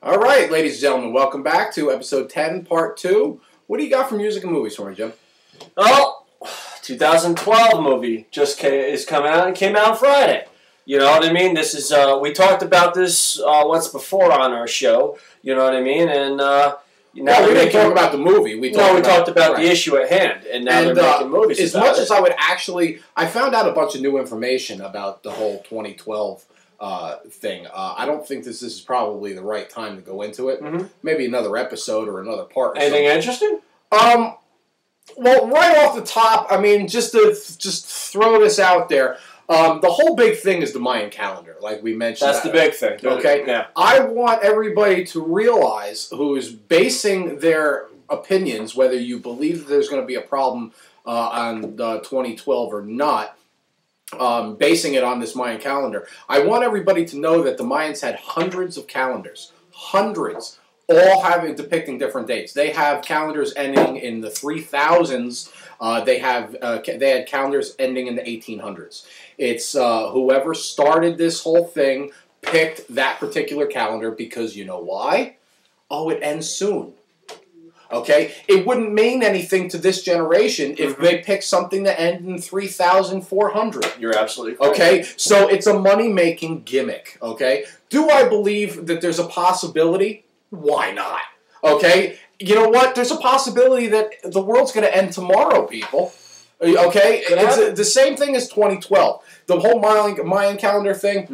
All right, ladies and gentlemen, welcome back to episode 10, part 2. What do you got for music and movies for me, Jim? Well, 2012 movie is coming out and came out Friday. You know what I mean? This is we talked about this once before on our show. You know what I mean? And now we didn't talk about the movie. We talked about the issue at hand, and now they're making movies. As much as I would actually, I found out a bunch of new information about the whole 2012 thing. I don't think this is probably the right time to go into it. Mm-hmm. Maybe another episode or another part. Or Anything interesting? Well, right off the top, I mean, just throw this out there. The whole big thing is the Mayan calendar, like we mentioned. That's the big thing. Okay? Yeah. I want everybody to realize who is basing their opinions, whether you believe that there's going to be a problem on 2012 or not, basing it on this Mayan calendar. I want everybody to know that the Mayans had hundreds of calendars. Hundreds. All depicting different dates. They have calendars ending in the 3000s. They had calendars ending in the 1800s. It's whoever started this whole thing picked that particular calendar because you know why? Oh, it ends soon. Okay? It wouldn't mean anything to this generation if they picked something that ended in 3400. You're absolutely correct. Okay? So it's a money-making gimmick. Okay? Do I believe that there's a possibility? Why not? Okay? You know what? There's a possibility that the world's going to end tomorrow, people. Okay? It's the same thing as 2012. The whole Mayan calendar thing,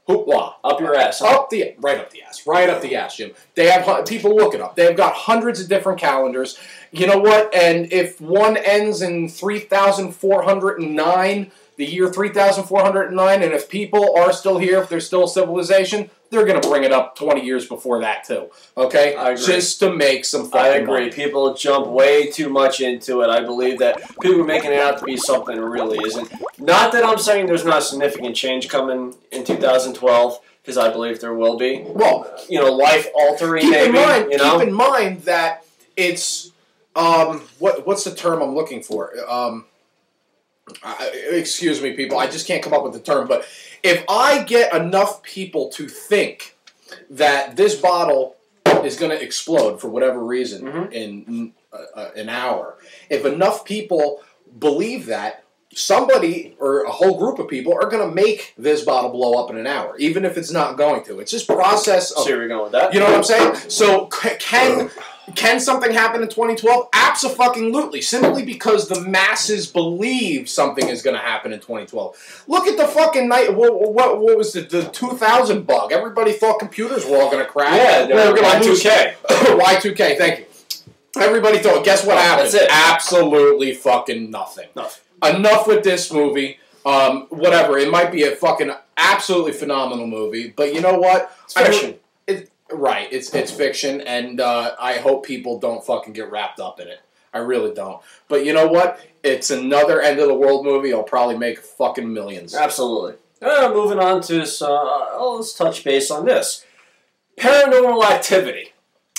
hoopla. Up your ass. Right up the ass. Right up the ass, Jim. They have, people look it up. They've got hundreds of different calendars. You know what? And if one ends in 3409, the year 3409, and if people are still here, if there's still a civilization, they're going to bring it up 20 years before that, too. Okay? I agree. Just to make some fucking I agree. money. People jump way too much into it. I believe that people are making it out to be something it really isn't. Not that I'm saying there's not significant change coming in 2012, because I believe there will be. Well, life-altering, keep maybe. Keep in mind that it's, what's the term I'm looking for? Excuse me, people. I just can't come up with the term. But if I get enough people to think that this bottle is going to explode for whatever reason in an hour, if enough people believe that, somebody or a whole group of people are going to make this bottle blow up in an hour, even if it's not going to. It's just process of... So you're going with that? You know what I'm saying? So can something happen in 2012? Abso-fucking-lutely. Simply because the masses believe something is going to happen in 2012. Look at the fucking night. What was the 2000 bug? Everybody thought computers were all going to crash. Yeah, Y2K. Y2K, thank you. Everybody thought. Guess what happened? That's it. Absolutely fucking nothing. Enough with this movie. Whatever. It might be a fucking absolutely phenomenal movie, but you know what? It's fiction. Right, it's fiction, and I hope people don't fucking get wrapped up in it. I really don't. But you know what? It's another end-of-the-world movie. I'll probably make fucking millions. Absolutely. Moving on to this, let's touch base on this. Paranormal Activity.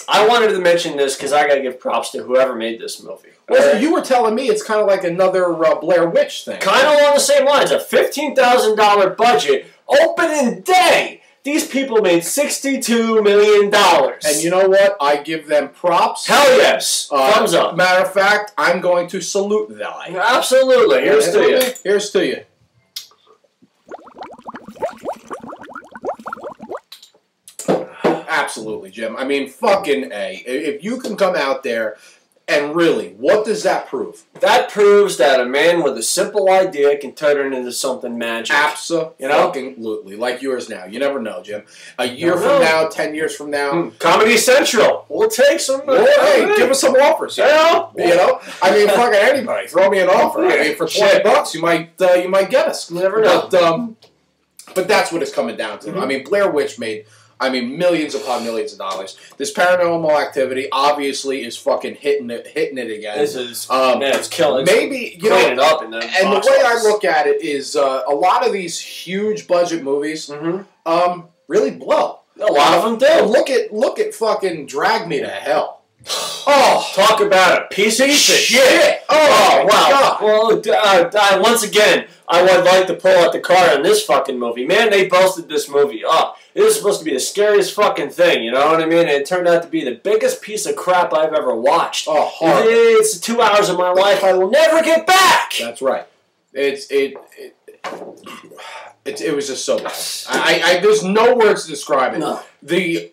I wanted to mention this because I got to give props to whoever made this movie. Well, you were telling me it's kind of like another Blair Witch thing. Kind of along the same lines. A $15,000 budget, opening day. These people made $62 million. And you know what? I give them props. Hell yes. Thumbs up. Matter of fact, I'm going to salute them. Absolutely. Here's to you. Here's to you. Absolutely, Jim. I mean, fucking A. If you can come out there and really, what does that prove? That proves that a man with a simple idea can turn it into something magic. Absolutely. Like yours now. You never know, Jim. A year from now, 10 years from now. Comedy Central. We'll take some. Hey, give us some offers. Yeah. You know? I mean, fucking anybody. Throw me an offer. I mean, for $20, you might get us. You never know. But that's what it's coming down to. I mean, Blair Witch made... millions upon millions of dollars. This Paranormal Activity obviously is fucking hitting it again. This is it's killing. Maybe it up in the the way I look at it is a lot of these huge budget movies really blow. A lot of them do. Look at fucking Drag Me to Hell. Oh, talk about a piece of shit. Oh, wow. Well, once again, I would like to pull out the card on this fucking movie. Man, they boasted this movie up. It was supposed to be the scariest fucking thing, you know what I mean? And it turned out to be the biggest piece of crap I've ever watched. Oh, horrible. It's 2 hours of my life I will never get back. That's right. It was just so bad. There's no words to describe it. No. The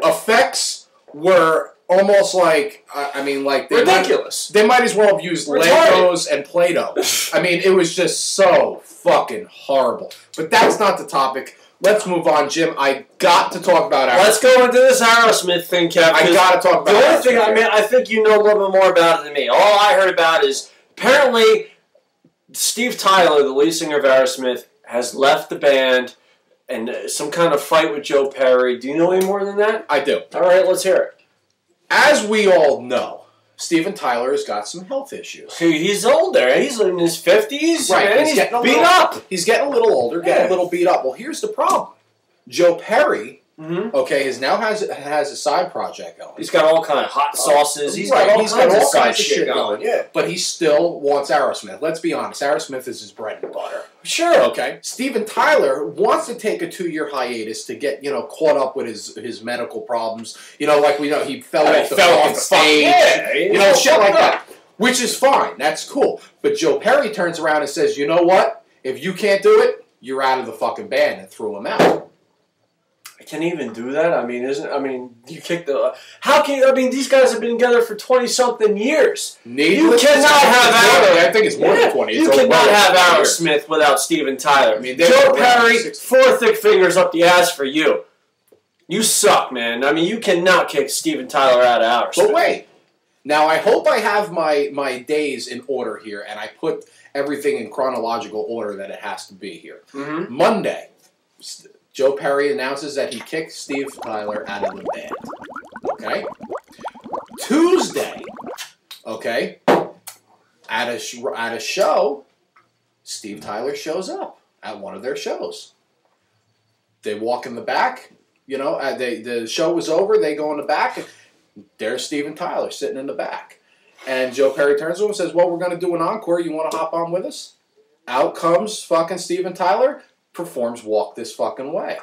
effects were almost like, ridiculous. They might as well have used Legos and Play-Doh. I mean, it was just so fucking horrible. But that's not the topic. Let's move on, Jim. I got to talk about Aerosmith. Let's go into this Aerosmith thing, Kev. I got to talk about the only Aerosmith thing, I think you know a little bit more about it than me. All I heard about is apparently Steve Tyler, the lead singer of Aerosmith, has left the band and some kind of fight with Joe Perry. Do you know any more than that? I do. All right, let's hear it. As we all know, Steven Tyler has got some health issues. He's older. He's in his 50s. Right. Man. He's beat up. He's getting a little older, getting a little beat up. Well, here's the problem. Joe Perry, now has a side project going. He's got all kind of hot sauces. He's right. got all kinds of shit going. Yeah. But he still wants Aerosmith. Let's be honest. Aerosmith is his bread and butter. Sure. Okay. Steven Tyler wants to take a 2-year hiatus to get, caught up with his medical problems. Like we know, he fell off the stage. Yeah, shit like that. Which is fine. That's cool. But Joe Perry turns around and says, you know what? If you can't do it, you're out of the fucking band, and threw him out. Can he even do that? You kick the... How can... these guys have been together for 20-something years. You cannot have Aerosmith. I think it's more than 20. You cannot have Aerosmith without Steven Tyler. Joe Perry, 4 thick fingers up the ass for you. You suck, man. You cannot kick Steven Tyler out of Aerosmith. But wait. Now, I hope I have my days in order here, and I put everything in chronological order that it has to be here. Mm-hmm. Monday, Joe Perry announces that he kicked Steve Tyler out of the band. Okay? Tuesday, at a show, Steve Tyler shows up at one of their shows. They walk in the back. The show was over. They go in the back. And there's Steven Tyler sitting in the back. And Joe Perry turns to him and says, well, we're going to do an encore. You want to hop on with us? Out comes fucking Steven Tyler. Performs Walk This Fucking Way.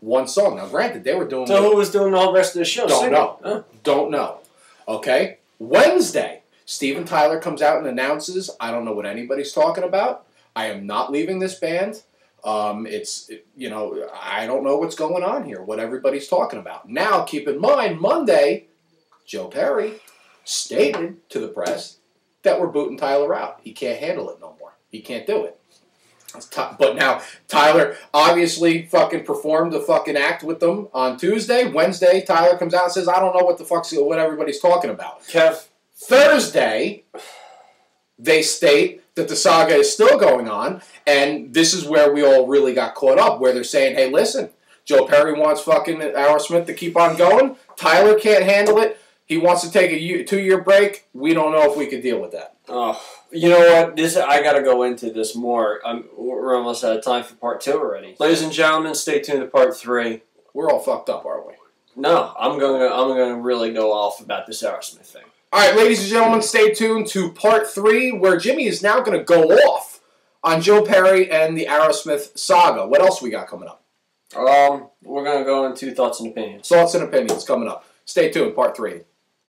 One song. Now, granted, they were doing... So who was doing all the rest of the show? Don't know. Huh? Don't know. Okay? Wednesday, Steven Tyler comes out and announces, I don't know what anybody's talking about. I am not leaving this band. I don't know what's going on here, what everybody's talking about. Now, keep in mind, Monday, Joe Perry stated to the press that we're booting Tyler out. He can't handle it no more. He can't do it. But now, Tyler obviously fucking performed a fucking act with them on Tuesday. Wednesday, Tyler comes out and says, I don't know what everybody's talking about. Kev. Thursday, they state that the saga is still going on, and this is where we all really got caught up, where they're saying, hey, listen, Joe Perry wants fucking Aerosmith to keep on going. Tyler can't handle it. He wants to take a 2-year break. We don't know if we could deal with that. Oh, you know what? I got to go into this more. We're almost out of time for part 2 already. Ladies and gentlemen, stay tuned to part 3. We're all fucked up, aren't we? No, I'm gonna really go off about this Aerosmith thing. All right, ladies and gentlemen, stay tuned to part 3, where Jimmy is now going to go off on Joe Perry and the Aerosmith saga. What else we got coming up? We're gonna go into thoughts and opinions. Thoughts and opinions coming up. Stay tuned, part 3.